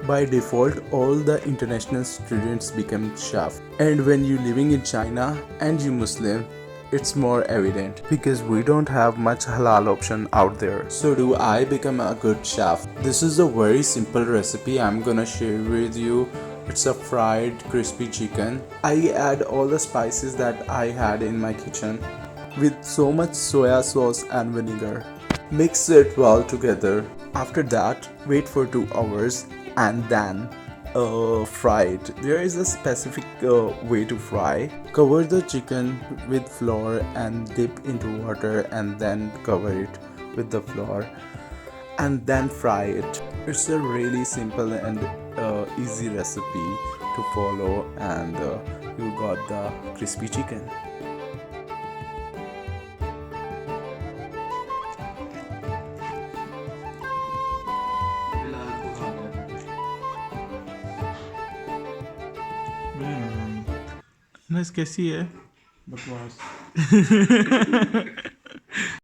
By default, all the international students become chef. And when you living in China and you Muslim, it's more evident because we don't have much halal option out there. So do I become a good chef? This is a very simple recipe I'm gonna share with you. It's a fried crispy chicken. I add all the spices that I had in my kitchen with so much soya sauce and vinegar. Mix it well together. After that, wait for 2 hours and then fry it. There is a specific way to fry. Cover the chicken with flour and dip into water and then cover it with the flour and then fry it. It's a really simple and easy recipe to follow, and you got the crispy chicken. नस कैसी है? बकवास।